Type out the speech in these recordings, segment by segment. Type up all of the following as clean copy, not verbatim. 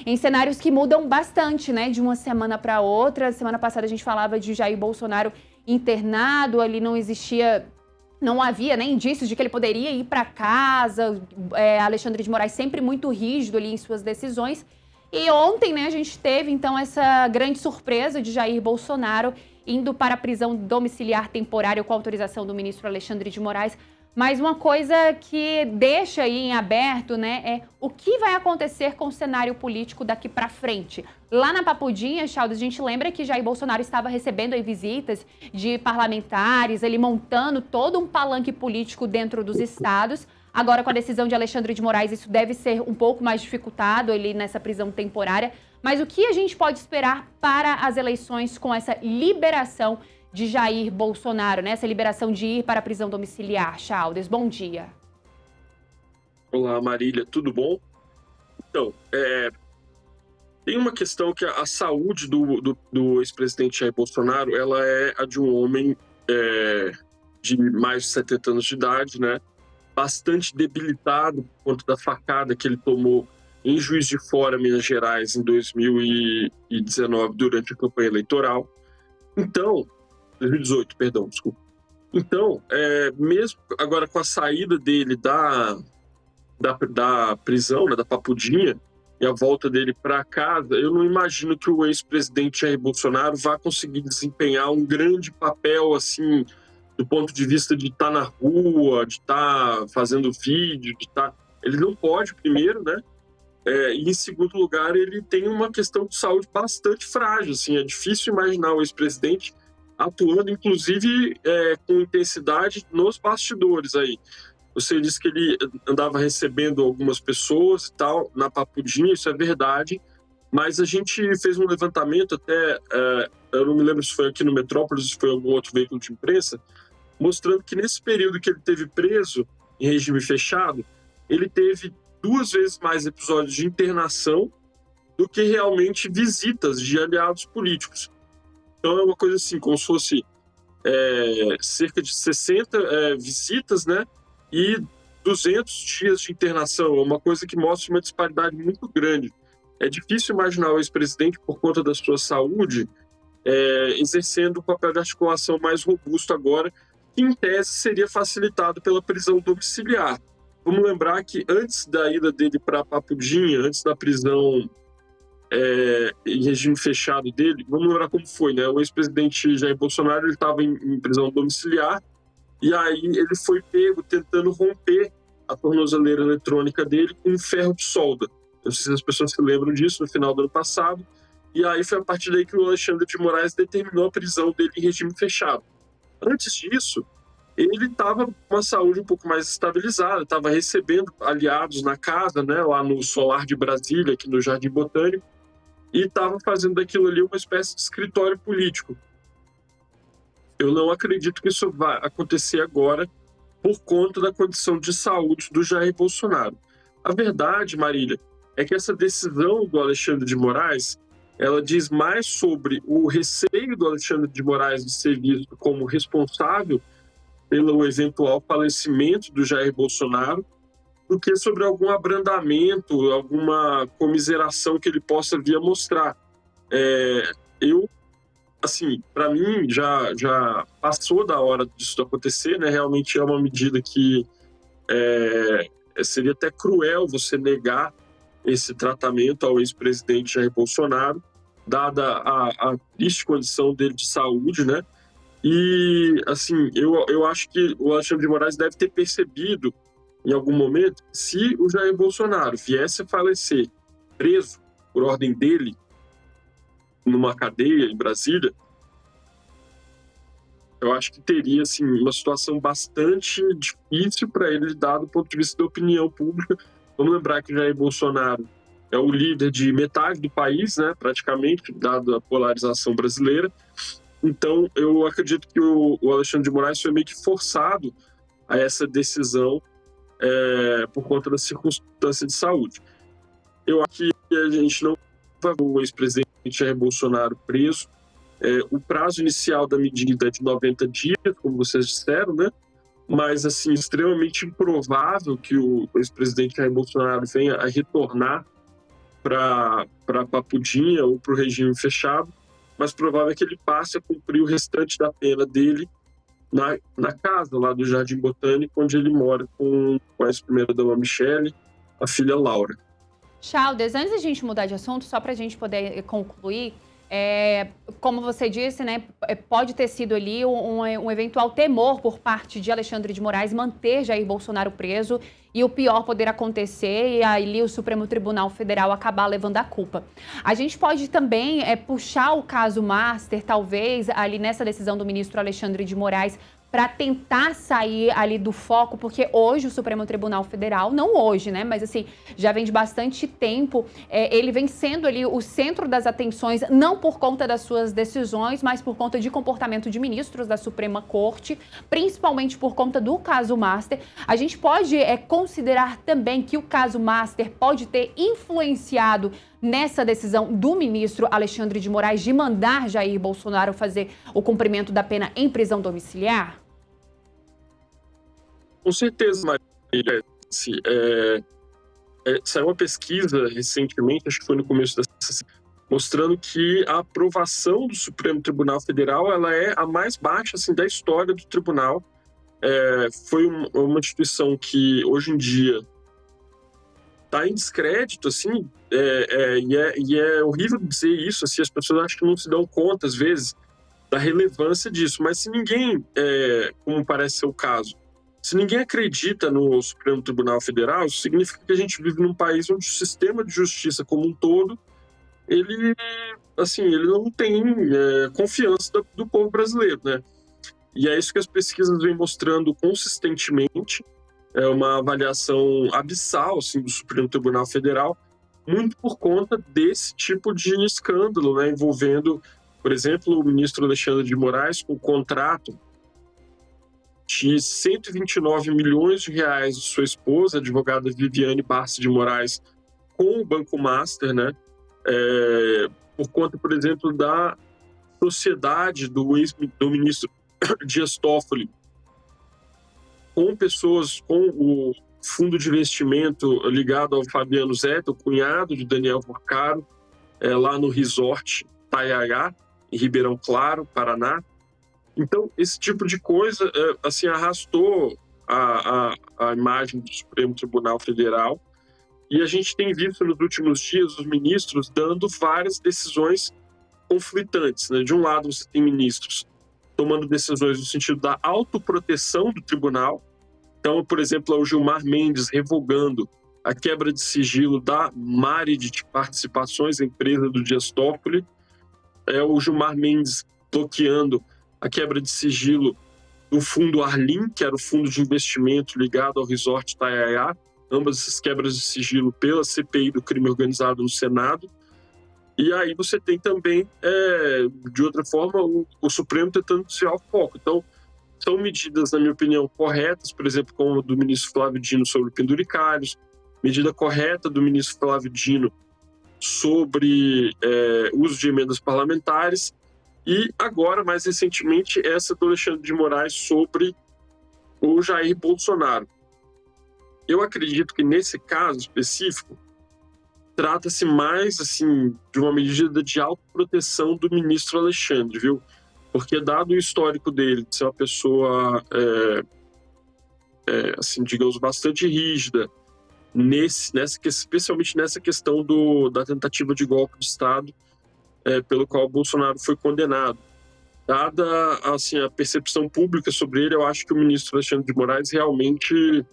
em cenários que mudam bastante, né, de uma semana para outra. Semana passada a gente falava de Jair Bolsonaro internado, ali não havia, né, indícios de que ele poderia ir para casa. Alexandre de Moraes sempre muito rígido ali em suas decisões. E ontem, né, a gente teve, então, essa grande surpresa de Jair Bolsonaro indo para a prisão domiciliar temporária com autorização do ministro Alexandre de Moraes. Mas uma coisa que deixa aí em aberto, né, é o que vai acontecer com o cenário político daqui para frente. Lá na Papudinha, Chaldas, a gente lembra que Jair Bolsonaro estava recebendo aí visitas de parlamentares, ele montando todo um palanque político dentro dos estados. Agora, com a decisão de Alexandre de Moraes, isso deve ser um pouco mais dificultado ele nessa prisão temporária. Mas o que a gente pode esperar para as eleições com essa liberação de Jair Bolsonaro, né? Essa liberação de ir para a prisão domiciliar? Chaldas, bom dia. Olá, Marília, tudo bom? Então, tem uma questão que a saúde do ex-presidente Jair Bolsonaro, ela é a de um homem de mais de 70 anos de idade, né? Bastante debilitado por conta da facada que ele tomou em Juiz de Fora, Minas Gerais, em 2019, durante a campanha eleitoral. Então, 2018, perdão, desculpa. Então, mesmo agora com a saída dele da prisão, né, da Papudinha, e a volta dele para casa, eu não imagino que o ex-presidente Jair Bolsonaro vá conseguir desempenhar um grande papel, assim, do ponto de vista de estar na rua, de estar fazendo vídeo, de estar... Ele não pode, primeiro, né? E em segundo lugar, ele tem uma questão de saúde bastante frágil, assim, é difícil imaginar o ex-presidente atuando, inclusive, com intensidade nos bastidores aí. Você disse que ele andava recebendo algumas pessoas e tal, na Papudinha, isso é verdade, mas a gente fez um levantamento até, eu não me lembro se foi aqui no Metrópolis, se foi algum outro veículo de imprensa, mostrando que nesse período que ele teve preso em regime fechado, ele teve 2 vezes mais episódios de internação do que realmente visitas de aliados políticos. Então é uma coisa assim, como se fosse cerca de 60 visitas, né? E 200 dias de internação, é uma coisa que mostra uma disparidade muito grande. É difícil imaginar o ex-presidente, por conta da sua saúde, exercendo um papel de articulação mais robusto agora, que em tese seria facilitado pela prisão domiciliar. Vamos lembrar que antes da ida dele para a Papudinha, antes da prisão em regime fechado dele, vamos lembrar como foi, né? O ex-presidente Jair Bolsonaro estava em prisão domiciliar, e aí ele foi pego tentando romper a tornozeleira eletrônica dele com um ferro de solda. Eu não sei se as pessoas se lembram disso, no final do ano passado. E aí foi a partir daí que o Alexandre de Moraes determinou a prisão dele em regime fechado. Antes disso, ele estava com uma saúde um pouco mais estabilizada, estava recebendo aliados na casa, né, lá no Solar de Brasília, aqui no Jardim Botânico, e estava fazendo daquilo ali uma espécie de escritório político. Eu não acredito que isso vai acontecer agora por conta da condição de saúde do Jair Bolsonaro. A verdade, Marília, é que essa decisão do Alexandre de Moraes, ela diz mais sobre o receio do Alexandre de Moraes de ser visto como responsável pelo eventual falecimento do Jair Bolsonaro, do que sobre algum abrandamento, alguma comiseração que ele possa vir a mostrar. Assim, para mim, já passou da hora disso acontecer, né? Realmente é uma medida que seria até cruel você negar esse tratamento ao ex-presidente Jair Bolsonaro, dada a triste condição dele de saúde, né? E, assim, eu acho que o Alexandre de Moraes deve ter percebido, em algum momento, que se o Jair Bolsonaro viesse a falecer preso por ordem dele, numa cadeia em Brasília, eu acho que teria, assim, uma situação bastante difícil para ele, dado do ponto de vista da opinião pública. Vamos lembrar que Jair Bolsonaro é o líder de metade do país, né, praticamente, dado a polarização brasileira. Então, eu acredito que o Alexandre de Moraes foi meio que forçado a essa decisão por conta da circunstância de saúde. Eu acho que a gente não vai ver o ex-presidente Jair Bolsonaro preso. O prazo inicial da medida é de 90 dias, como vocês disseram, né? Mas, assim, extremamente improvável que o ex-presidente Jair Bolsonaro venha a retornar para Papudinha ou para o regime fechado, mas provável é que ele passe a cumprir o restante da pena dele na casa lá do Jardim Botânico, onde ele mora com a ex-primeira-dama Michele, a filha Laura. Chaldes, antes da gente mudar de assunto, só para a gente poder concluir, como você disse, né, pode ter sido ali um eventual temor por parte de Alexandre de Moraes manter Jair Bolsonaro preso e o pior poder acontecer e ali o Supremo Tribunal Federal acabar levando a culpa. A gente pode também puxar o caso Master, talvez, ali nessa decisão do ministro Alexandre de Moraes, para tentar sair ali do foco, porque hoje o Supremo Tribunal Federal, não hoje, né, mas assim, já vem de bastante tempo, ele vem sendo ali o centro das atenções, não por conta das suas decisões, mas por conta de comportamento de ministros da Suprema Corte, principalmente por conta do caso Master. A gente pode considerar também que o caso Master pode ter influenciado nessa decisão do ministro Alexandre de Moraes de mandar Jair Bolsonaro fazer o cumprimento da pena em domiciliar? Com certeza, Marília. Saiu uma pesquisa recentemente, acho que foi no começo dessa, mostrando que a aprovação do Supremo Tribunal Federal ela é a mais baixa assim, da história do tribunal. Foi uma instituição que hoje em dia está em descrédito, assim, e é horrível dizer isso, assim, as pessoas acham que não se dão conta, às vezes, da relevância disso, mas se ninguém, como parece ser o caso, se ninguém acredita no Supremo Tribunal Federal, isso significa que a gente vive num país onde o sistema de justiça como um todo, ele não tem confiança do povo brasileiro, né? E é isso que as pesquisas vêm mostrando consistentemente, uma avaliação abissal assim, do Supremo Tribunal Federal, muito por conta desse tipo de escândalo, né, envolvendo, por exemplo, o ministro Alexandre de Moraes com o contrato de 129 milhões de reais de sua esposa, a advogada Viviane Barsi de Moraes, com o Banco Master, né, por conta, por exemplo, da sociedade do ministro Dias Toffoli, com pessoas, com o fundo de investimento ligado ao Fabiano Zeta, o cunhado de Daniel Porcaro, lá no Resort Taiaiá, em Ribeirão Claro, Paraná. Então, esse tipo de coisa assim, arrastou a imagem do Supremo Tribunal Federal e a gente tem visto nos últimos dias os ministros dando várias decisões conflitantes, né? De um lado, você tem ministros tomando decisões no sentido da autoproteção do tribunal. Então, por exemplo, o Gilmar Mendes revogando a quebra de sigilo da Marid de Participações, a empresa do Dias Toffoli. O Gilmar Mendes bloqueando a quebra de sigilo do fundo Arlim, que era o fundo de investimento ligado ao Resort Taiaiá. Ambas essas quebras de sigilo pela CPI do crime organizado no Senado. E aí você tem também, de outra forma, o Supremo tentando desviar o foco. Então, são medidas, na minha opinião, corretas, por exemplo, como a do ministro Flávio Dino sobre penduricários, medida correta do ministro Flávio Dino sobre uso de emendas parlamentares, e agora, mais recentemente, essa do Alexandre de Moraes sobre o Jair Bolsonaro. Eu acredito que, nesse caso específico, trata-se mais, assim, de uma medida de autoproteção do ministro Alexandre, viu? Porque, dado o histórico dele, de ser uma pessoa, assim, digamos, bastante rígida, especialmente nessa questão da tentativa de golpe de Estado, pelo qual o Bolsonaro foi condenado. Dada, assim, a percepção pública sobre ele, eu acho que o ministro Alexandre de Moraes realmente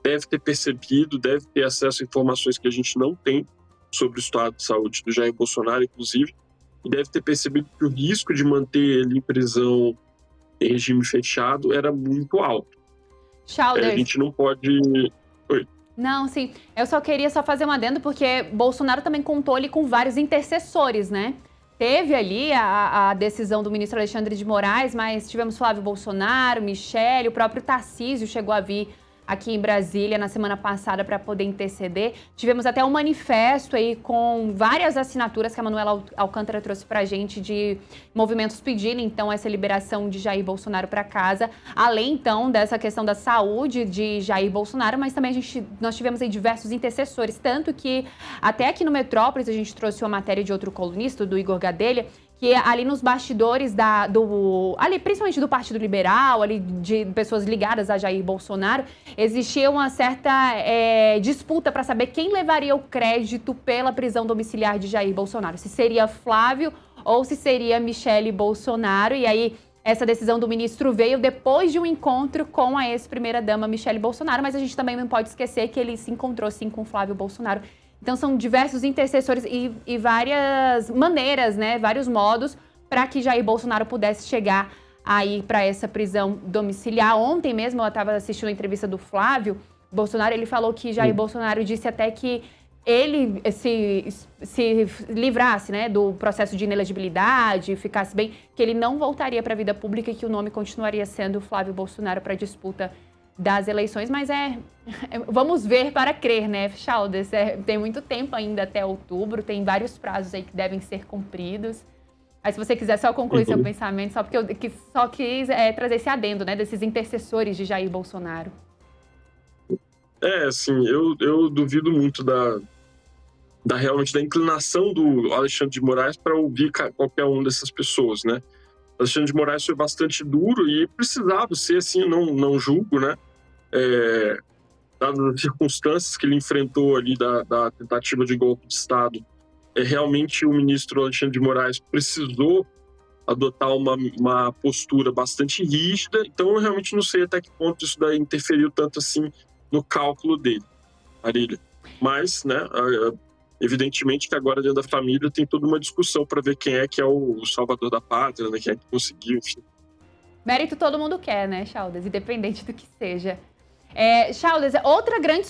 deve ter percebido, deve ter acesso a informações que a gente não tem sobre o estado de saúde do Jair Bolsonaro, inclusive, e deve ter percebido que o risco de manter ele em prisão em regime fechado era muito alto. Chaldes. A gente não pode... Oi. Não, sim. Eu só queria fazer um adendo, porque Bolsonaro também contou ali com vários intercessores, né? Teve ali a decisão do ministro Alexandre de Moraes, mas tivemos Flávio Bolsonaro, Michele, o próprio Tarcísio chegou a vir aqui em Brasília na semana passada para poder interceder. Tivemos até um manifesto aí com várias assinaturas que a Manuela Alcântara trouxe para a gente de movimentos pedindo, então, essa liberação de Jair Bolsonaro para casa, além, então, dessa questão da saúde de Jair Bolsonaro, mas também nós tivemos aí diversos intercessores, tanto que até aqui no Metrópolis a gente trouxe uma matéria de outro colunista, do Igor Gadelha, que ali nos bastidores ali, principalmente do Partido Liberal, ali de pessoas ligadas a Jair Bolsonaro, existia uma certa disputa para saber quem levaria o crédito pela prisão domiciliar de Jair Bolsonaro. Se seria Flávio ou se seria Michele Bolsonaro. E aí, essa decisão do ministro veio depois de um encontro com a ex-primeira-dama Michele Bolsonaro, mas a gente também não pode esquecer que ele se encontrou, sim, com Flávio Bolsonaro. Então, são diversos intercessores e várias maneiras, né, vários modos para que Jair Bolsonaro pudesse chegar aí para essa prisão domiciliar. Ontem mesmo, eu estava assistindo a entrevista do Flávio Bolsonaro, ele falou que Jair Bolsonaro disse até que ele se livrasse, né, do processo de inelegibilidade, ficasse bem, que ele não voltaria para a vida pública e que o nome continuaria sendo Flávio Bolsonaro para a disputa das eleições, mas vamos ver para crer, né, Chaldes? Tem muito tempo ainda até outubro, tem vários prazos aí que devem ser cumpridos. Aí, se você quiser só concluir seu pensamento, só porque eu só quis trazer esse adendo, né, desses intercessores de Jair Bolsonaro. Assim, eu duvido muito realmente da inclinação do Alexandre de Moraes para ouvir qualquer um dessas pessoas, né? Alexandre de Moraes foi bastante duro e precisava ser assim, não julgo, né? Dadas as circunstâncias que ele enfrentou ali da tentativa de golpe de Estado, realmente o ministro Alexandre de Moraes precisou adotar uma postura bastante rígida, então eu realmente não sei até que ponto isso daí interferiu tanto assim no cálculo dele, Marília. Mas, né, evidentemente que agora dentro da família tem toda uma discussão para ver quem é que é o salvador da pátria, né, quem é que conseguiu, enfim. Mérito todo mundo quer, né, Chaldes? Independente do que seja. Chaldes, outra grande